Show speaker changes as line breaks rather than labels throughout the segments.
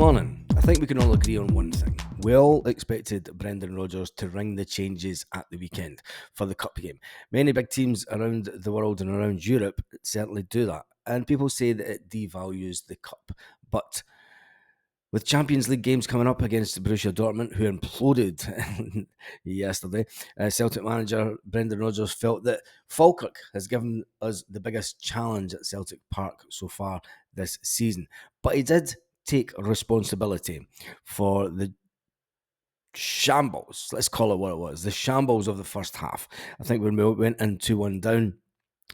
morning. I think we can all agree on one thing. We all expected Brendan Rodgers to ring the changes at the weekend for the Cup game. Many big teams around the world and around Europe certainly do that. And people say that it devalues the Cup. But with Champions League games coming up against Borussia Dortmund, who imploded yesterday, Celtic manager Brendan Rodgers felt that Falkirk has given us the biggest challenge at Celtic Park so far this season. But he did take responsibility for the shambles, let's call it what it was, the shambles of the first half. I think when we went in 2-1 down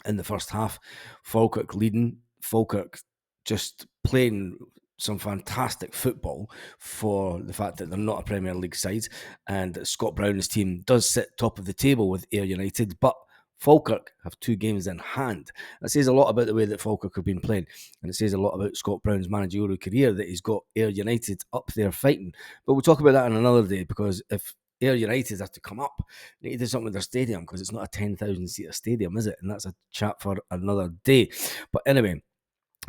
in the first half, Falkirk leading, Falkirk just playing some fantastic football for the fact that they're not a Premier League side, and Scott Brown's team does sit top of the table with Ayr United, but Falkirk have 2 games in hand. That says a lot about the way that Falkirk have been playing, and it says a lot about Scott Brown's managerial career that he's got Ayr United up there fighting. But we'll talk about that on another day, because if Ayr United have to come up, they need to do something with their stadium, because it's not a 10,000 seater stadium, is it? And that's a chat for another day. But anyway,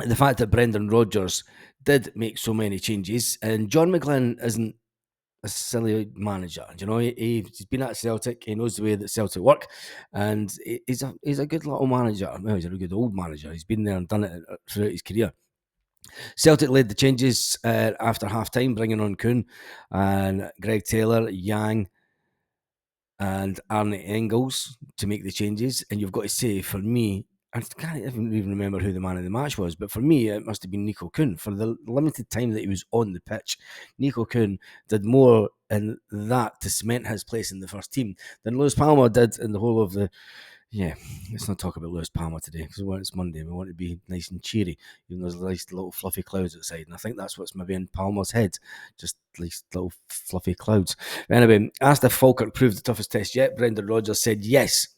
the fact that Brendan Rodgers did make so many changes, and John McGlynn isn't a silly manager. You know, he's been at Celtic. He knows the way that Celtic work, and he's a good little manager. Well, he's a good old manager. He's been there and done it throughout his career. Celtic led the changes after half time, bringing on Kuhn and Greg Taylor, Yang, and Arne Engels to make the changes. And you've got to say, for me, I can't even remember who the man of the match was, but for me, it must have been Nico Kuhn. For the limited time that he was on the pitch, Nico Kuhn did more in that to cement his place in the first team than Lewis Palmer did in the whole of the... Yeah, let's not talk about Lewis Palmer today, because it's Monday and we want to be nice and cheery, even though there's nice little fluffy clouds outside, and I think that's what's maybe in Palmer's head, just these little fluffy clouds. Anyway, asked if Falkirk proved the toughest test yet, Brendan Rodgers said yes.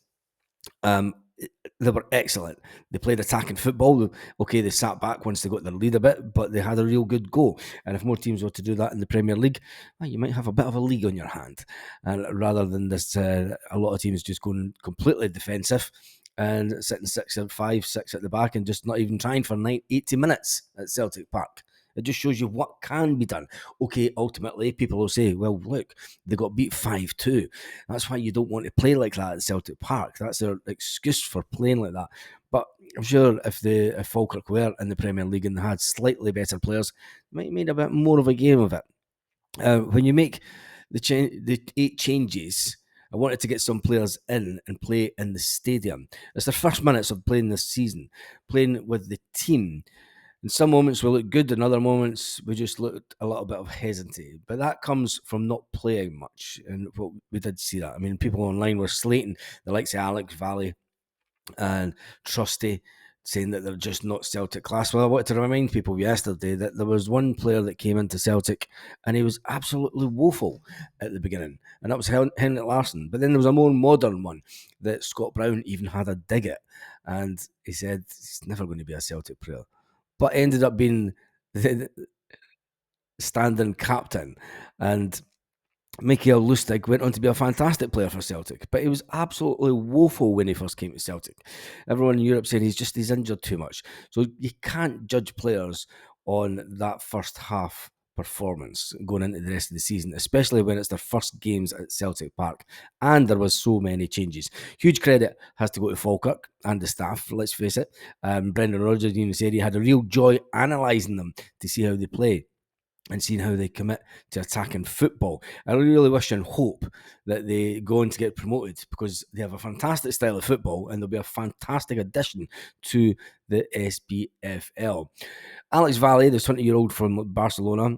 They were excellent. They played attacking football. Okay, they sat back once they got their lead a bit, but they had a real good go. And if more teams were to do that in the Premier League, well, you might have a bit of a league on your hand. And rather than this, a lot of teams just going completely defensive and sitting 6 at the back and just not even trying for 80 minutes at Celtic Park. It just shows you what can be done. Okay, ultimately, people will say, well, look, they got beat 5-2. That's why you don't want to play like that at Celtic Park. That's their excuse for playing like that. But I'm sure if Falkirk were in the Premier League and they had slightly better players, they might have made a bit more of a game of it. When you make the 8 changes, I wanted to get some players in and play in the stadium. It's their first minutes of playing this season, playing with the team. In some moments we looked good, in other moments we just looked a little bit of hesitancy. But that comes from not playing much, and we did see that. I mean, people online were slating the likes of Alex Valley and Trusty, saying that they're just not Celtic class. Well, I wanted to remind people yesterday that there was one player that came into Celtic and he was absolutely woeful at the beginning, and that was Henrik Larsson. But then there was a more modern one that Scott Brown even had a dig at, and he said he's never going to be a Celtic player, but ended up being the standing captain. And Mikael Lustig went on to be a fantastic player for Celtic, but he was absolutely woeful when he first came to Celtic. Everyone in Europe saying he's injured too much. So you can't judge players on that first half performance going into the rest of the season, especially when it's their first games at Celtic Park, and there was so many changes. Huge credit has to go to Falkirk and the staff, let's face it. Brendan Rodgers even said he had a real joy analysing them to see how they play and seeing how they commit to attacking football. I really wish and hope that they go on to get promoted, because they have a fantastic style of football and they'll be a fantastic addition to the SPFL. Alex Valley, the 20-year-old from Barcelona,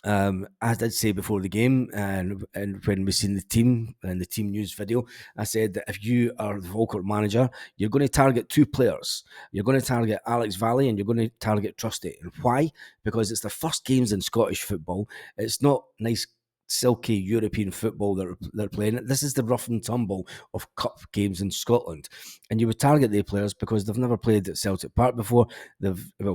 as I did say before the game, and when we seen the team and the team news video, I said that if you are the Falkirk manager, you're going to target 2 players. You're going to target Alex Valley and you're going to target Trusty. And why? Because it's their first games in Scottish football. It's not nice, silky European football that they're playing. This is the rough and tumble of cup games in Scotland, and you would target the players because they've never played at Celtic Park before.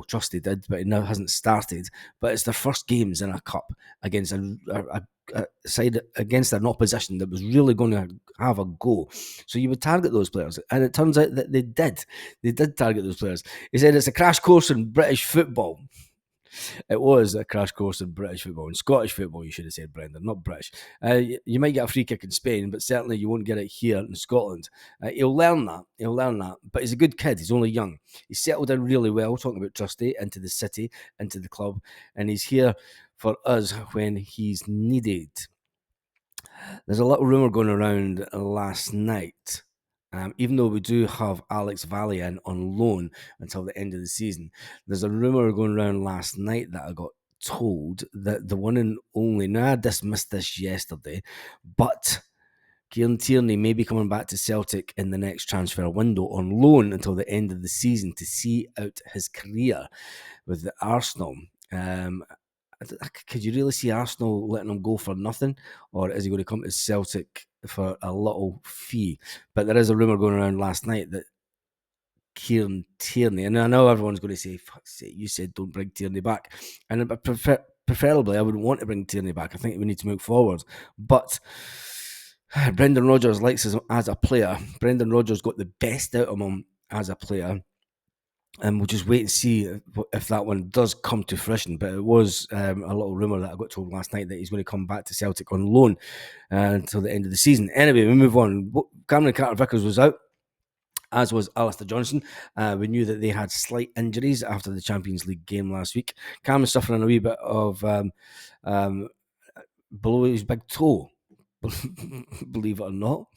Trusty did, but it now hasn't started. But it's their first games in a cup against a side, against an opposition that was really going to have a go. So you would target those players, and it turns out that they did target those players. He said it's a crash course in British football. It was a crash course in British football and Scottish football. You should have said, Brendan, not British. You might get a free kick in Spain, but certainly you won't get it here in Scotland. He'll learn that. He'll learn that. But he's a good kid. He's only young. He's settled in really well. Talking about Trusty, into the city, into the club, and he's here for us when he's needed. There's a little rumour going around last night. Even though we do have Alex Valian on loan until the end of the season, there's a rumour going around last night that I got told that the one and only, now I dismissed this yesterday, but Kieran Tierney may be coming back to Celtic in the next transfer window on loan until the end of the season to see out his career with the Arsenal. Could you really see Arsenal letting him go for nothing, or is he going to come to Celtic for a little fee? But there is a rumour going around last night that Kieran Tierney, and I know everyone's going to say, "Fuck's sake, you said don't bring Tierney back," and preferably I would want to bring Tierney back. I think we need to move forward, but Brendan Rodgers likes him as a player. Brendan Rodgers got the best out of him as a player. And we'll just wait and see if that one does come to fruition. But it was a little rumour that I got told last night that he's going to come back to Celtic on loan until the end of the season. Anyway, we move on. Cameron Carter-Vickers was out, as was Alistair Johnson. We knew that they had slight injuries after the Champions League game last week. Cameron's suffering a wee bit of below his big toe, believe it or not.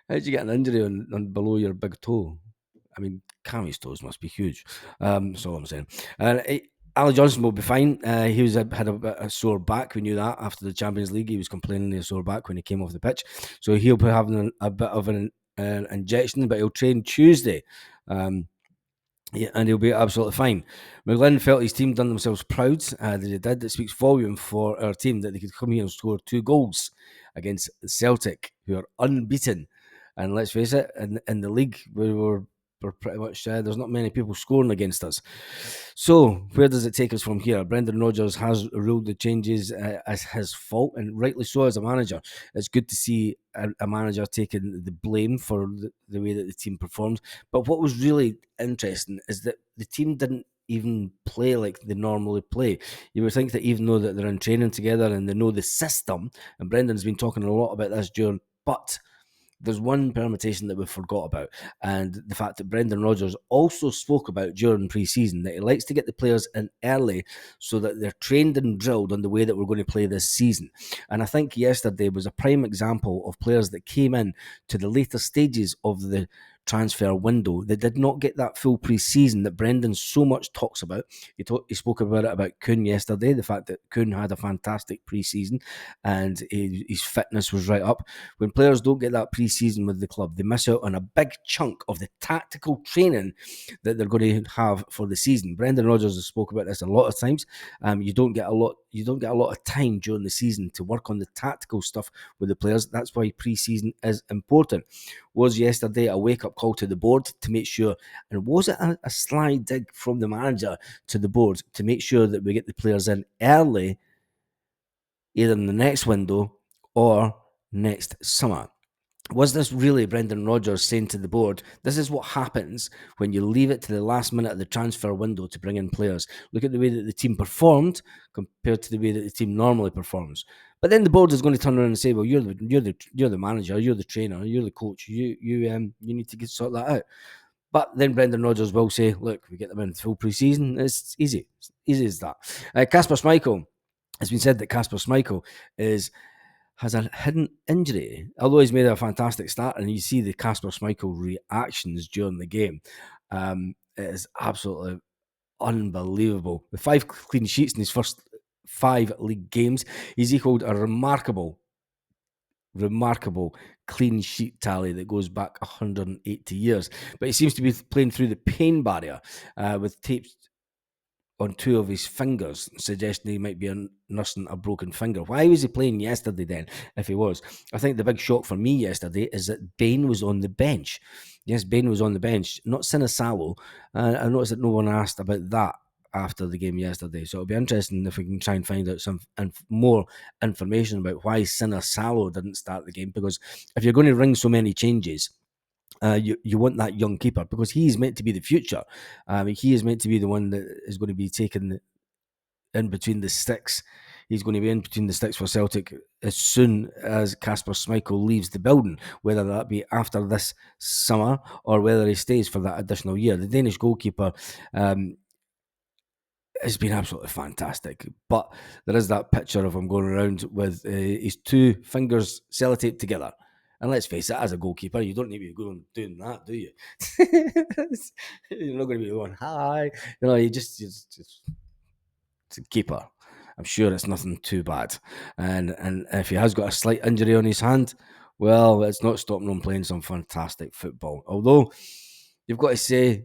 How'd you get an injury on below your big toe? I mean, Cammy's toes must be huge. That's all I'm saying. Ali Johnson will be fine. He had a sore back. We knew that after the Champions League. He was complaining of a sore back when he came off the pitch. So he'll be having a bit of an injection, but he'll train Tuesday. Yeah, and he'll be absolutely fine. McGlynn felt his team done themselves proud that they did. It speaks volume for our team that they could come here and score 2 goals against Celtic, who are unbeaten. And let's face it, in the league, we're pretty much, there's not many people scoring against us. So where does it take us from here? Brendan Rodgers has ruled the changes as his fault, and rightly so as a manager. It's good to see a manager taking the blame for the way that the team performed. But what was really interesting is that the team didn't even play like they normally play. You would think that even though that they're in training together and they know the system, and Brendan's been talking a lot about this during, but there's one permutation that we forgot about, and the fact that Brendan Rodgers also spoke about during pre-season that he likes to get the players in early so that they're trained and drilled on the way that we're going to play this season. And I think yesterday was a prime example of players that came in to the later stages of the transfer window. They did not get that full pre-season that Brendan so much talks about. He spoke about it about Kuhn yesterday, the fact that Kuhn had a fantastic pre-season and his fitness was right up. When players don't get that pre-season with the club, they miss out on a big chunk of the tactical training that they're going to have for the season. Brendan Rodgers has spoke about this a lot of times. You don't get a lot of time during the season to work on the tactical stuff with the players. That's why pre-season is important. Was yesterday a wake-up call to the board to make sure, and was it a sly dig from the manager to the board to make sure that we get the players in early, either in the next window or next summer? Was this really Brendan Rodgers saying to the board, this is what happens when you leave it to the last minute of the transfer window to bring in players? Look at the way that the team performed compared to the way that the team normally performs. But then the board is going to turn around and say, well, you're the manager, you're the trainer, you're the coach, you need to sort that out. But then Brendan Rodgers will say, look, we get them in full pre-season. It's easy. It's easy as that. Kasper Schmeichel, it's been said that Kasper Schmeichel has a hidden injury, although he's made a fantastic start, and you see the Kasper Schmeichel reactions during the game. It is absolutely unbelievable. With 5 clean sheets in his first 5 league games, he's equaled a remarkable clean sheet tally that goes back 180 years. But he seems to be playing through the pain barrier with tapes on 2 of his fingers, suggesting he might be nursing a broken finger. Why was he playing yesterday then, if he was? I think the big shock for me yesterday is that Bain was on the bench. Yes, Bain was on the bench, not Sinisalo. I noticed that no one asked about that after the game yesterday. So it'll be interesting if we can try and find out some more information about why Sinisalo didn't start the game, because if you're going to ring so many changes, You want that young keeper because he is meant to be the future. He is meant to be the one that is going to be taken in between the sticks. He's going to be in between the sticks for Celtic as soon as Kasper Schmeichel leaves the building, whether that be after this summer or whether he stays for that additional year. The Danish goalkeeper has been absolutely fantastic. But there is that picture of him going around with his two fingers sellotaped together. And let's face it, as a goalkeeper, you don't need to be going doing that, do you? You're not going to be going, hi. You know, you just it's a keeper. I'm sure it's nothing too bad. And if he has got a slight injury on his hand, well, it's not stopping him playing some fantastic football. Although, you've got to say,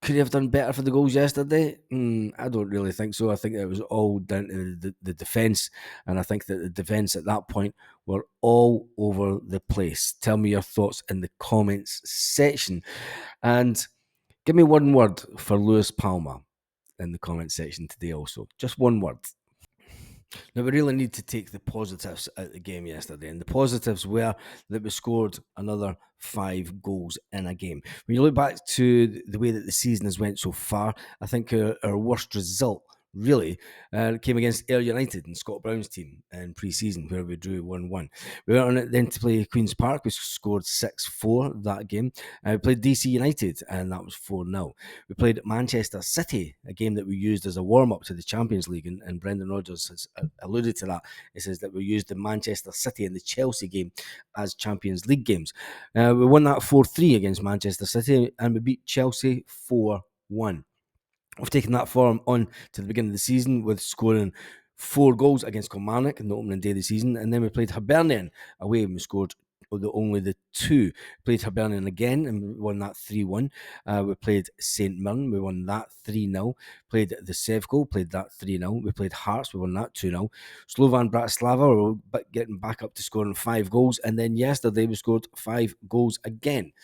could he have done better for the goals yesterday? I don't really think so. I think it was all down to the defence, and I think that the defence at that point were all over the place. Tell me your thoughts in the comments section, and give me one word for Lewis Palmer in the comment section today also. Just one word. Now, we really need to take the positives out of the game yesterday, and the positives were that we scored another 5 goals in a game. When you look back to the way that the season has went so far, I think our worst result really came against Ayr United and Scott Brown's team in pre-season, where we drew 1-1. We went on it then to play Queen's Park. We scored 6-4 that game. We played DC United, and that was 4-0. We played Manchester City, a game that we used as a warm-up to the Champions League, and Brendan Rodgers has alluded to that. He says that we used the Manchester City and the Chelsea game as Champions League games. We won that 4-3 against Manchester City, and we beat Chelsea 4-1. We've taken that form on to the beginning of the season with scoring 4 goals against Kilmarnock in the opening day of the season, and then we played Hibernian away and we scored only the 2. Played Hibernian again and we won that 3-1. We played St Mirren, we won that 3-0. Played the Sevco, played that 3-0. We played Hearts, we won that 2-0. Slovan Bratislava, we were getting back up to scoring 5 goals, and then yesterday we scored 5 goals again.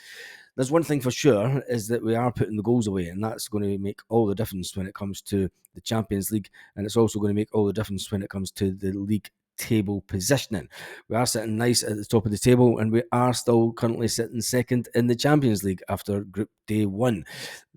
There's one thing for sure, is that we are putting the goals away, and that's going to make all the difference when it comes to the Champions League, and it's also going to make all the difference when it comes to the league table positioning. We are sitting nice at the top of the table, and we are still currently sitting second in the Champions League after Group Day 1.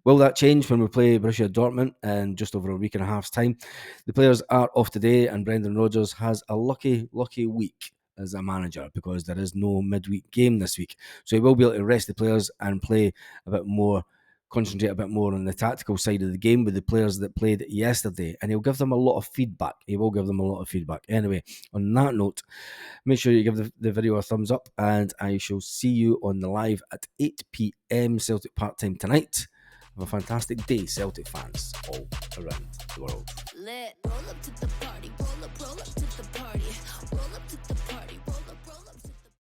Will that change when we play Borussia Dortmund in just over a week and a half's time? The players are off today, and Brendan Rodgers has a lucky week as a manager, because there is no midweek game this week. So he will be able to rest the players and play a bit more, concentrate a bit more on the tactical side of the game with the players that played yesterday. And he'll give them a lot of feedback. He will give them a lot of feedback. Anyway, on that note, make sure you give the video a thumbs up, and I shall see you on the live at 8 p.m. Celtic Park time tonight. Have a fantastic day, Celtic fans all around the world. Roll up to the party.